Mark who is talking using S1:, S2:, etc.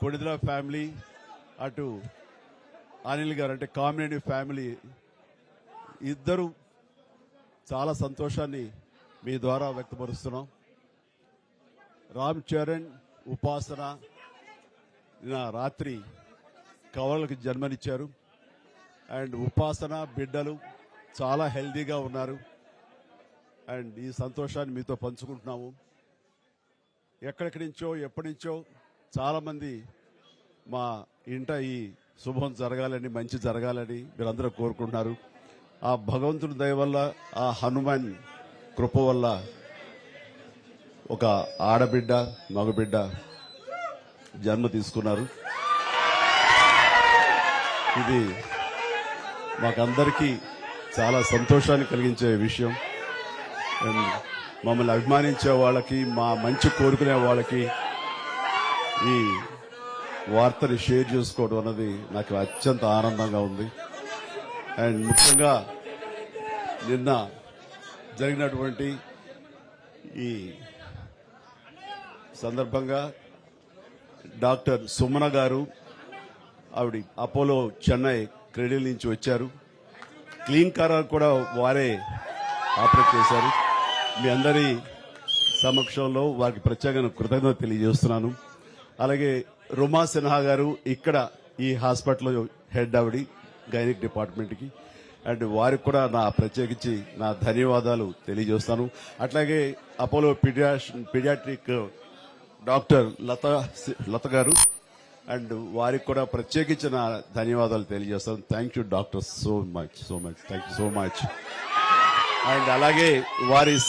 S1: Kodidala family, అటు అనిల్ గారు అంటే కామినేని ఫ్యామిలీ ఇద్దరు చాలా సంతోషాన్ని మీ ద్వారా వ్యక్తపరుస్తున్నాం. రామ్ చరణ్, ఉపాసన నిన్న రాత్రి కవలలకు జన్మనిచ్చారు. అండ్ ఉపాసన బిడ్డలు చాలా హెల్దీగా ఉన్నారు. అండ్ ఈ సంతోషాన్ని మీతో పంచుకుంటున్నాము. ఎక్కడెక్కడి నుంచో ఎప్పటి నుంచో చాలా మంది మా ఇంట ఈ శుభం జరగాలని, మంచి జరగాలని మీరందరూ కోరుకుంటున్నారు. ఆ భగవంతుడి దయ వల్ల, ఆ హనుమాన్ కృప వల్ల ఒక ఆడబిడ్డ, మగబిడ్డ జన్మ తీసుకున్నారు. ఇది మాకందరికీ చాలా సంతోషాన్ని కలిగించే విషయం. మమ్మల్ని అభిమానించే వాళ్ళకి, మా మంచి కోరుకునే వాళ్ళకి ఈ వార్తని షేర్ చేసుకోవడం అన్నది నాకు అత్యంత ఆనందంగా ఉంది. అండ్ ముఖ్యంగా నిన్న జరిగినటువంటి ఈ సందర్భంగా డాక్టర్ సుమన గారు, ఆవిడ అపోలో చెన్నై క్రెడిల్ నుంచి వచ్చారు. క్లీన్ కార్ కూడా వారే ఆపరేట్ చేశారు. మీ అందరి సమక్షంలో వారికి ప్రత్యేకంగా కృతజ్ఞత తెలియజేస్తున్నాను. అలాగే రుమా సిన్హా గారు ఇక్కడ ఈ హాస్పిటల్ హెడ్ ఆవిడ గైనిక్ డిపార్ట్మెంట్కి, అండ్ వారికి కూడా నా ప్రత్యేకించి నా ధన్యవాదాలు తెలియజేస్తాను. అట్లాగే అపోలో పీడియాట్రిక్ డాక్టర్ లత గారు, అండ్ వారికి కూడా ప్రత్యేకించి నా ధన్యవాదాలు తెలియజేస్తాను. Thank you doctor, so much thank you so much. And అలాగే వారి